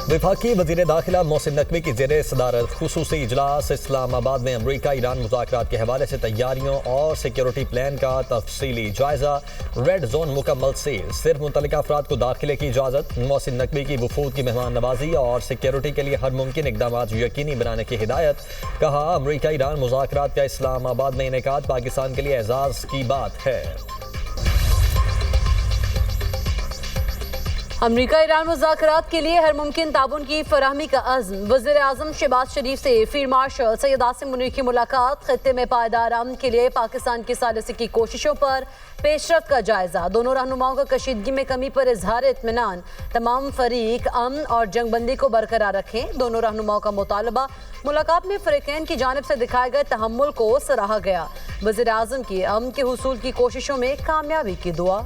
وفاقی وزیر داخلہ محسن نقوی کی زیر صدارت خصوصی اجلاس اسلام آباد میں امریکہ ایران مذاکرات کے حوالے سے تیاریوں اور سیکیورٹی پلان کا تفصیلی جائزہ۔ ریڈ زون مکمل سیل، صرف متعلقہ افراد کو داخلے کی اجازت۔ محسن نقوی کی وفود کی مہمان نوازی اور سیکیورٹی کے لیے ہر ممکن اقدامات یقینی بنانے کی ہدایت۔ کہا امریکہ ایران مذاکرات کا اسلام آباد میں انعقاد پاکستان کے لیے اعزاز کی بات ہے۔ امریکہ ایران مذاکرات کے لیے ہر ممکن تعاون کی فراہمی کا عزم۔ وزیر اعظم شہباز شریف سے فیلڈ مارشل سید عاصم منیر کی ملاقات۔ خطے میں پائیدار امن کے لیے پاکستان کی ثالثی کی کوششوں پر پیش رفت کا جائزہ۔ دونوں رہنماؤں کا کشیدگی میں کمی پر اظہار اطمینان۔ تمام فریق امن اور جنگ بندی کو برقرار رکھیں، دونوں رہنماؤں کا مطالبہ۔ ملاقات میں فریقین کی جانب سے دکھائے گئے تحمل کو سراہا گیا۔ وزیر اعظم کی امن کے حصول کی کوششوں میں کامیابی کی دعا۔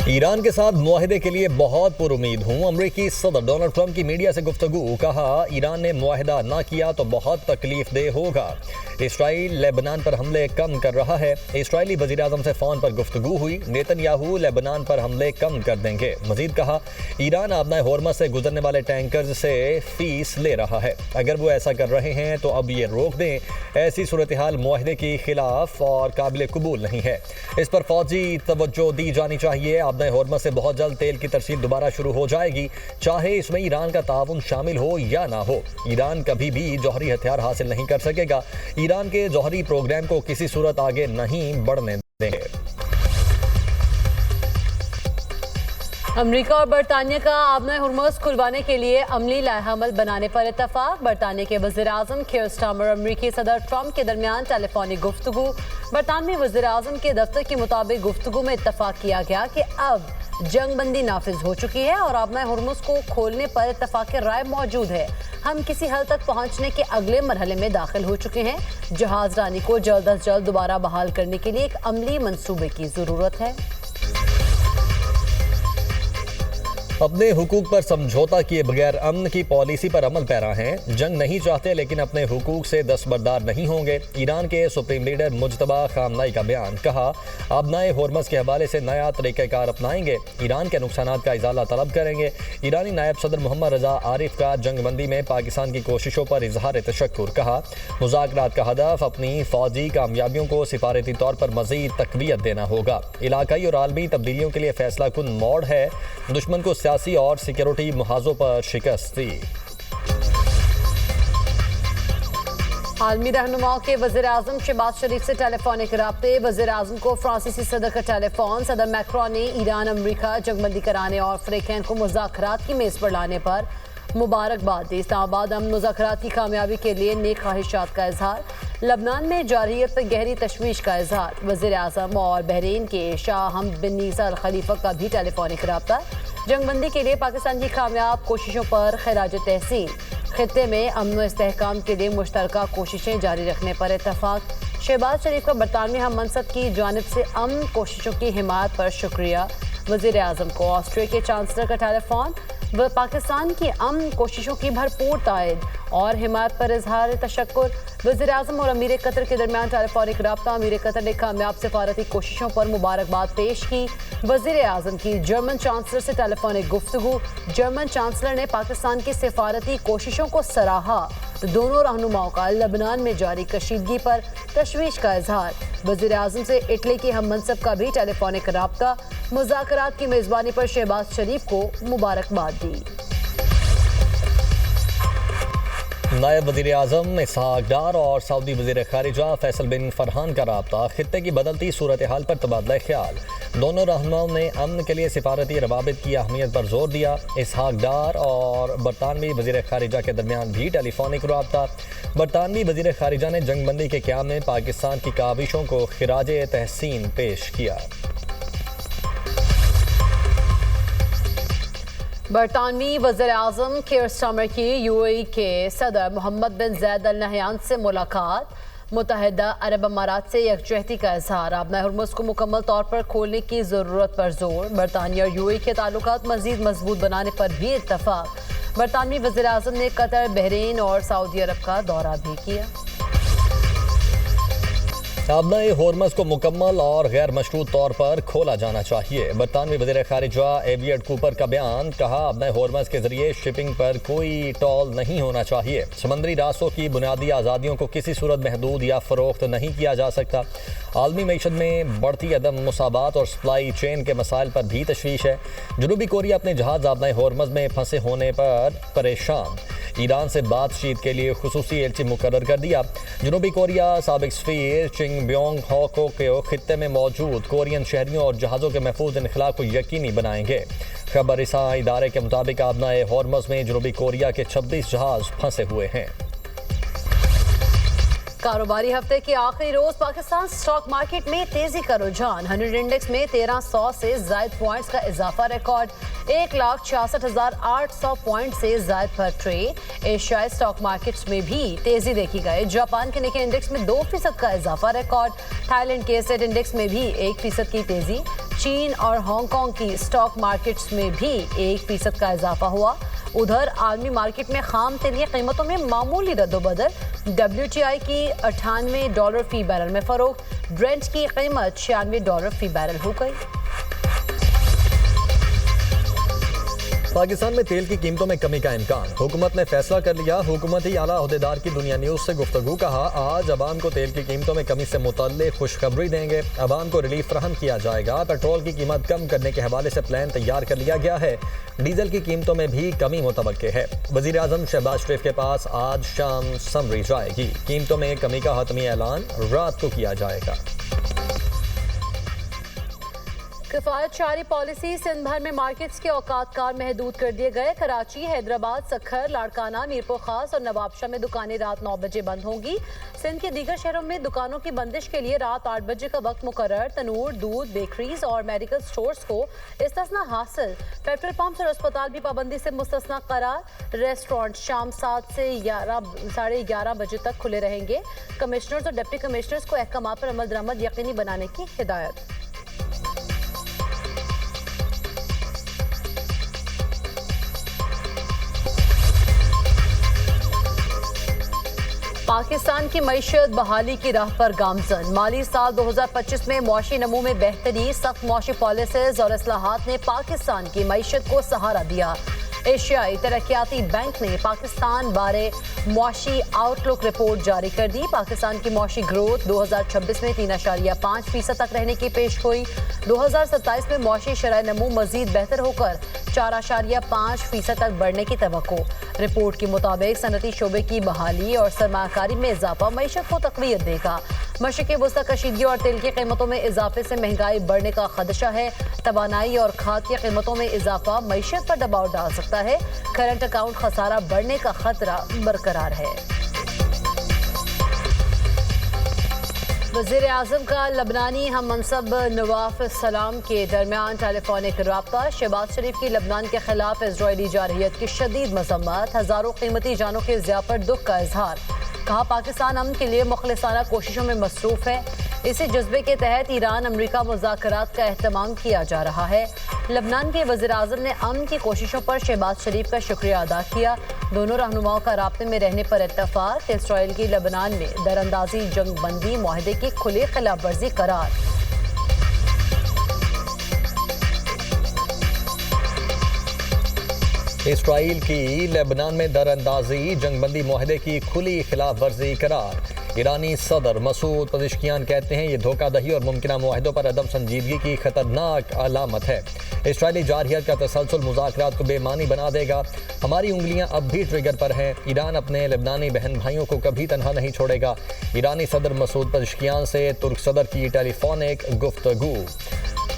ایران کے ساتھ معاہدے کے لیے بہت پر امید ہوں، امریکی صدر ڈونلڈ ٹرمپ کی میڈیا سے گفتگو۔ کہا ایران نے معاہدہ نہ کیا تو بہت تکلیف دہ ہوگا۔ اسرائیل لیبنان پر حملے کم کر رہا ہے، اسرائیلی وزیر اعظم سے فون پر گفتگو ہوئی۔ نیتن یاہو لیبنان پر حملے کم کر دیں گے۔ مزید کہا ایران آبنائے ہورمز سے گزرنے والے ٹینکرز سے فیس لے رہا ہے، اگر وہ ایسا کر رہے ہیں تو اب یہ روک دیں۔ ایسی صورتحال معاہدے کی خلاف اور قابل قبول نہیں ہے، اس پر فوجی توجہ دی جانی چاہیے۔ آبنائے ہورمز سے بہت جلد تیل کی ترسیل دوبارہ شروع ہو جائے گی، چاہے اس میں ایران کا تعاون شامل ہو یا نہ ہو۔ ایران کبھی بھی جوہری ہتھیار حاصل نہیں کر سکے گا، ایران کے جوہری پروگرام کو کسی صورت آگے نہیں بڑھنے دیں گے۔ امریکہ اور برطانیہ کا آبنائے ہرمز کھلوانے کے لیے عملی لائحہ عمل بنانے پر اتفاق۔ برطانیہ کے وزیر اعظم کیئر سٹارمر امریکی صدر ٹرمپ کے درمیان ٹیلی فونک گفتگو۔ برطانوی وزیر اعظم کے دفتر کے مطابق گفتگو میں اتفاق کیا گیا کہ اب جنگ بندی نافذ ہو چکی ہے اور آبنائے ہرمز کو کھولنے پر اتفاق رائے موجود ہے۔ ہم کسی حل تک پہنچنے کے اگلے مرحلے میں داخل ہو چکے ہیں۔ جہاز رانی کو جلد از جلد دوبارہ بحال کرنے کے لیے ایک عملی منصوبے کی ضرورت ہے۔ اپنے حقوق پر سمجھوتا کیے بغیر امن کی پالیسی پر عمل پیرا ہیں، جنگ نہیں چاہتے لیکن اپنے حقوق سے دستبردار نہیں ہوں گے۔ ایران کے سپریم لیڈر مجتبی خامنائی کا بیان۔ کہا آبنائے ہورمز کے حوالے سے نیا طریقہ کار اپنائیں گے، ایران کے نقصانات کا ازالہ طلب کریں گے۔ ایرانی نائب صدر محمد رضا عارف کا جنگ بندی میں پاکستان کی کوششوں پر اظہار تشکر۔ کہا مذاکرات کا ہدف اپنی فوجی کامیابیوں کو سفارتی طور پر مزید تقویت دینا ہوگا۔ علاقائی اور عالمی تبدیلیوں کے لیے فیصلہ کن موڑ ہے، دشمن کو سیاسی اور سیکیورٹی محاذوں پر شکست دی۔ عالمی رہنماؤں کے وزیر اعظم شہباز شریف سے ٹیلی فونک رابطے۔ وزیر اعظم کو فرانسیسی صدر کا ٹیلی فون۔ صدر میکرون نے ایران امریکہ جنگ بندی کرانے اور فریقین کو مذاکرات کی میز پر لانے پر مبارکباد دی۔ اسلام آباد امن مذاکرات کی کامیابی کے لیے نیک خواہشات کا اظہار۔ لبنان میں جارحیت پر گہری تشویش کا اظہار۔ وزیر اعظم اور بحرین کے شاہ حمد بن عیسیٰ الخلیفہ کا بھی ٹیلی فونک رابطہ۔ جنگ بندی کے لیے پاکستان کی کامیاب کوششوں پر خراج تحسین۔ خطے میں امن و استحکام کے لیے مشترکہ کوششیں جاری رکھنے پر اتفاق۔ شہباز شریف کا برطانوی ہم منصب کی جانب سے امن کوششوں کی حمایت پر شکریہ۔ وزیر اعظم کو آسٹریا کے چانسلر کا ٹیلی فون۔ وہ پاکستان کی امن کوششوں کی بھرپور تائید اور حمایت پر اظہار تشکر۔ وزیر اعظم اور امیر قطر کے درمیان ٹیلی فونک رابطہ۔ امیر قطر نے کامیاب سفارتی کوششوں پر مبارکباد پیش کی۔ وزیر اعظم کی جرمن چانسلر سے ٹیلی فونک گفتگو۔ جرمن چانسلر نے پاکستان کی سفارتی کوششوں کو سراہا۔ دونوں رہنماؤں کا لبنان میں جاری کشیدگی پر تشویش کا اظہار۔ وزیر اعظم سے اٹلی کے ہم منصب کا بھی ٹیلی فونک رابطہ۔ مذاکرات کی میزبانی پر شہباز شریف کو مبارکباد دی۔ نائب وزیر اعظم اسحاق ڈار اور سعودی وزیر خارجہ فیصل بن فرحان کا رابطہ۔ خطے کی بدلتی صورتحال پر تبادلہ خیال۔ دونوں رہنماؤں نے امن کے لیے سفارتی روابط کی اہمیت پر زور دیا۔ اسحاق ڈار اور برطانوی وزیر خارجہ کے درمیان بھی ٹیلی فونک رابطہ۔ برطانوی وزیر خارجہ نے جنگ بندی کے قیام میں پاکستان کی کاوشوں کو خراج تحسین پیش کیا۔ برطانوی وزیر اعظم کیئر سٹارمر کی یو اے ای کے صدر محمد بن زید ال نہیان سے ملاقات۔ متحدہ عرب امارات سے یکجہتی کا اظہار۔ آبنائے ہرمز کو مکمل طور پر کھولنے کی ضرورت پر زور۔ برطانیہ اور یو اے ای کے تعلقات مزید مضبوط بنانے پر بھی اتفاق۔ برطانوی وزیر اعظم نے قطر، بحرین اور سعودی عرب کا دورہ بھی کیا۔ आबनाए होर्मस को मुकम्मल और गैर मशरूत तौर पर खोला जाना चाहिए। बरतानवी वज़ीर ख़ारिजा एवियट कूपर का बयान, कहा आबनाए होर्मस के जरिए शिपिंग पर कोई टॉल नहीं होना चाहिए। समंदरी रास्तों की बुनियादी आज़ादियों को किसी सूरत महदूद या फ़रोख्त नहीं किया जा सकता। आलमी मईशत में बढ़ती अदम मुसाबात और सप्लाई चेन के मसाइल पर भी तशवीश है। जनूबी कोरिया अपने जहाज़ आबनाए होर्मस में फंसे होने पर परेशान। ईरान से बातचीत के लिए खुसूसी एलची मुकर्रर कर दिया। जनूबी कोरिया साबिक सफीर चिंग ब्योंग हो को खित्ते में मौजूद कोरियन शहरियों और जहाज़ों के महफूज इनखला को यकीनी बनाएंगे। खबर रिसां इदारे के मुताबिक आबनाए होर्मस में जनूबी कोरिया के 26 जहाज़ फंसे हुए हैं। कारोबारी हफ्ते के आखिरी रोज पाकिस्तान स्टॉक मार्केट में तेजी का रुझान। 100 इंडेक्स में 1300 से जायद पॉइंट्स का इजाफा रिकॉर्ड। 1,66,800 पॉइंट से जायद पर ट्रेड। एशियाई स्टॉक मार्केट्स में भी तेजी देखी गई। जापान के निक्के इंडेक्स में 2% का इजाफा रिकॉर्ड। थाईलैंड के सेट इंडेक्स में भी 1% की तेजी। चीन और हांगकांग की स्टॉक मार्केट्स में भी 1% का इजाफा हुआ। उधर आलमी मार्केट में खाम तेलीय कीमतों में मामूली रद्दोबदल। WTI की $98 फी बैरल में फरोख्त। ब्रेंट की कीमत $96 फी बैरल हो गई। पाकिस्तान में तेल की कीमतों में कमी का इम्कान, हुकूमत ने फैसला कर लिया। हुकूमती आला अहदेदार की दुनिया न्यूज़ से गुफ्तगू, कहा आज अवाम को तेल की कीमतों में कमी से मुतल्लिक़ खुशखबरी देंगे। अवाम को रिलीफ फराहम किया जाएगा। पेट्रोल की कीमत कम करने के हवाले से प्लान तैयार कर लिया गया है। डीजल की कीमतों में भी कमी मुतवक्के है। वज़ीर आज़म शहबाज शरीफ के पास आज शाम समरी जाएगी। कीमतों में कमी का हतमी ऐलान रात को किया जाएगा। किफायत शारी पॉलिसी, सिंध भर में मार्केट्स के औकात कार महदूद कर दिए गए। कराची, हैदराबाद, सखर, लाड़काना, मीरपुर खास और नवाबशाह में दुकानें रात 9 बजे बंद होंगी। सिंध के दीगर शहरों में दुकानों की बंदिश के लिए रात 8 बजे का वक्त मुकर्रर। तनूर, दूध, बेकरीज और मेडिकल स्टोर्स को इस्तिस्ना हासिल। पेट्रोल पंप्स और अस्पताल भी पाबंदी से मुस्तस्ना करार। रेस्टोरेंट शाम 7 से 11:30 बजे तक खुले रहेंगे। कमिश्नर्स और डिप्टी कमिश्नर्स को अहकामात पर अमल दरामद यकीनी बनाने की हिदायत। पाकिस्तान की मईशत बहाली की राह पर गामजन। माली साल 2025 में मुआशी नमू में बेहतरी, सख्त मुआशी पॉलिसीज और इस्लाहात ने पाकिस्तान की मईशत को सहारा दिया। एशियाई तरक्याती बैंक ने पाकिस्तान बारे मुआशी आउटलुक रिपोर्ट जारी कर दी। पाकिस्तान की मुआशी ग्रोथ 2026 में 3.5% तक रहने की पेश गोई। 2027 में मुआशी शरह नमू मजीद बेहतर होकर 4.5% तक बढ़ने की तवक्को। रिपोर्ट के मुताबिक सनती शोबे की बहाली और सरमाकारी में इजाफा मईशत को तक़वियत देगा। मशरिक़ी वस्ता कशीदगी और तेल की कीमतों में इजाफे से महंगाई बढ़ने का खदशा है। तवानाई और खाद की कीमतों में इजाफा मईशत पर दबाव डाल सकता है। करंट अकाउंट खसारा बढ़ने का खतरा बरकरार है। वज़ीर आज़म का लबनानी हम मनसब नवाफ सलाम के दरमियान टेलीफोनिक रब्ता। शहबाज शरीफ की लबनान के खिलाफ इजरायली जारहियत की शदीद मजम्मत। हज़ारों कीमती जानों के ज़िया पर दुख का इजहार। कहा पाकिस्तान अमन के लिए मुखलिसाना कोशिशों में मसरूफ़ है। इसी जज्बे के तहत ईरान अमरीका मुज़ाकरात का एहतमाम किया जा रहा है। लबनान के वज़ीर आज़म ने अमन की कोशिशों पर शहबाज शरीफ का शुक्रिया अदा किया। दोनों रहनुमाओं का राब्ते में रहने पर इत्तफाक। इसराइल की लबनान में दरअंदाजी जंग बंदी मुआहदे की खुली खिलाफ वर्जी करार। इसराइल की लेबनान में दरअंदाजी जंगबंदी मुआहदे की खुली खिलाफ वर्जी करार। ईरानी सदर मसूद पज़िश्कियान कहते हैं ये धोखाधड़ी और मुमकिन मुआहदों पर अदम संजीदगी की खतरनाक अलामत है। इसराइली जारहियत का तसलसल मुज़ाकरात को बेमानी बना देगा। हमारी उंगलियां अब भी ट्रिगर पर हैं। ईरान अपने लेबनानी बहन भाइयों को कभी तनहा नहीं छोड़ेगा। ईरानी सदर मसूद पज़िश्कियान से तुर्क सदर की टेलीफोनिक गुफ्तगू।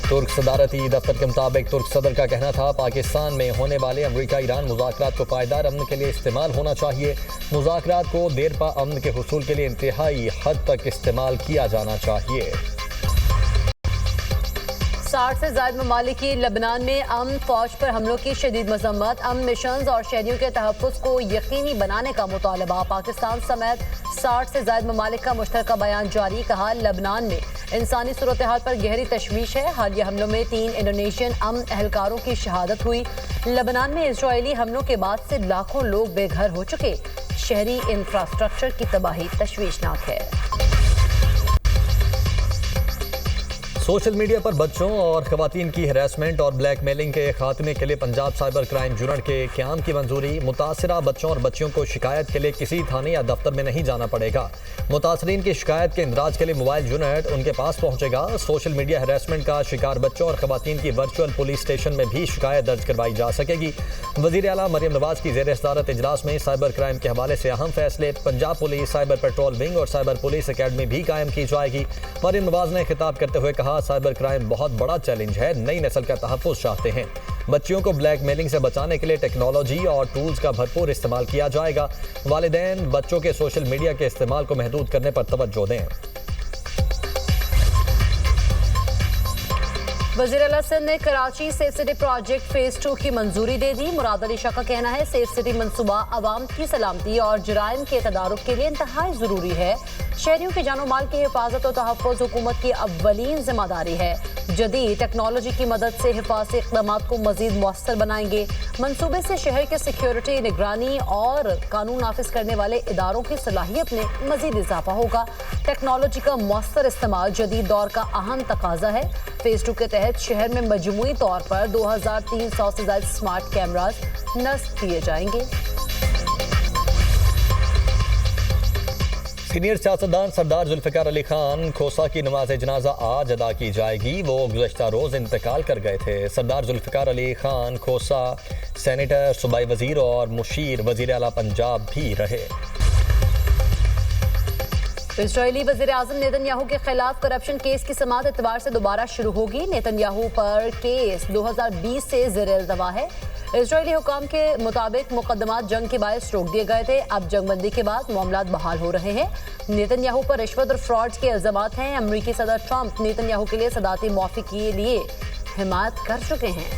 तुर्क सदारती दफ्तर के मुताबिक तुर्क सदर का कहना था पाकिस्तान में होने वाले अमरीका ईरान मुज़ाकरात को पायदार अमन के लिए इस्तेमाल होना चाहिए। मुज़ाकरात को देरपा अमन के हुसूल के लिए इंतहाई हद तक इस्तेमाल किया जाना चाहिए। 60 से ज़ायद ममालिक की लबनान में अमन फौज पर हमलों की शदीद मजम्मत। अमन मिशन और शहरियों के तहफ़्फ़ुज़ को यकीनी बनाने का मुतालबा। पाकिस्तान समेत 60 से ज़ायद ममालिक का मुश्तरका बयान जारी। कहा लबनान में इंसानी सूरत हाल पर गहरी तशवीश है। हालिया हमलों में 3 इंडोनेशियन अमन एहलकारों की शहादत हुई। लबनान में इजरायली हमलों के बाद से लाखों लोग बेघर हो चुके। शहरी इंफ्रास्ट्रक्चर की तबाही तशवीशनाक है। सोशल मीडिया पर बच्चों और खवातीन की हरासमेंट और ब्लैक मेलिंग के खात्मे के लिए पंजाब साइबर क्राइम यूनिट के क़याम की मंजूरी। मुतासरा बच्चों और बच्चियों को शिकायत के लिए किसी थाने या दफ्तर में नहीं जाना पड़ेगा। मुतासरीन की शिकायत के इंदराज के लिए मोबाइल यूनिट उनके पास पहुंचेगा। सोशल मीडिया हरासमेंट का शिकार बच्चों और खवातीन की वर्चुअल पुलिस स्टेशन में भी शिकायत दर्ज करवाई जा सकेगी। वज़ीर आला मरियम नवाज की ज़ेर सदारत इजलास में साइबर क्राइम के हवाले से अहम फैसले। Punjab police cyber petrol wing और साइबर पुलिस अकेडमी भी कायम की जाएगी। मरियम नवाज ने खिताब करते हुए कहा, साइबर क्राइम बहुत बड़ा चैलेंज है। नई नस्ल का तहफ़्फ़ुज़ चाहते हैं। बच्चियों को ब्लैक मेलिंग से बचाने के लिए टेक्नोलॉजी और टूल्स का भरपूर इस्तेमाल किया जाएगा। वालिदैन बच्चों के सोशल मीडिया के इस्तेमाल को महदूद करने पर तवज्जो दें। वज़ीर आला सिंध ने Karachi safe city project phase 2 की मंजूरी दे दी। मुराद अली शाह का कहना है, सेफ सिटी मंसूबा अवाम की सलामती और जराइम के तदारुक के लिए इंतहाई ज़रूरी है। शहरियों के जानो माल की हिफाजत और तहफ़्फ़ुज़ हुकूमत की अव्वलीन जिम्मेदारी है। जदीद टेक्नोलॉजी की मदद से हिफाजती इक़दामात को मज़ीद मौसर बनाएंगे। मंसूबे से शहर के सिक्योरिटी, निगरानी और कानून नाफिज करने वाले इदारों की सलाहियत में मज़ीद इजाफा होगा। टेक्नोलॉजी का मौसर इस्तेमाल जदीद दौर का अहम तकाजा है। फेज 2 के तहत शहर में मजमूई तौर पर 2300 से ज़ायद स्मार्ट कैमराज नस्ब किए जाएंगे। सीनियर सियासतदान सरदार जुल्फ़िकार अली खान खोसा की नमाज जनाजा आज अदा की जाएगी। वो गुज़श्ता रोज़ इंतकाल कर गए थे। सरदार जुल्फ़िकार अली खान खोसा सेनेटर, सूबाई वज़ीर और मुशीर वज़ीर आला पंजाब भी रहे। इस्राएली वज़ीर आज़म नेतन्याहू के खिलाफ करप्शन केस की समाअत इतवार से दोबारा शुरू होगी। नेतन्याहू पर केस 2020 से ज़ेर-ए-इल्तवा है। इस्राएली हुकाम के मुताबिक मुकदमात जंग के बायस रोक दिए गए थे। अब जंगबंदी के बाद मामलात बहाल हो रहे हैं। नेतन्याहू पर रिश्वत और फ्रॉड के इल्ज़ामात हैं। अमरीकी सदर ट्रंप नेतन्याहू के लिए सदाती मुआफ़ी के लिए हिमायत कर चुके हैं।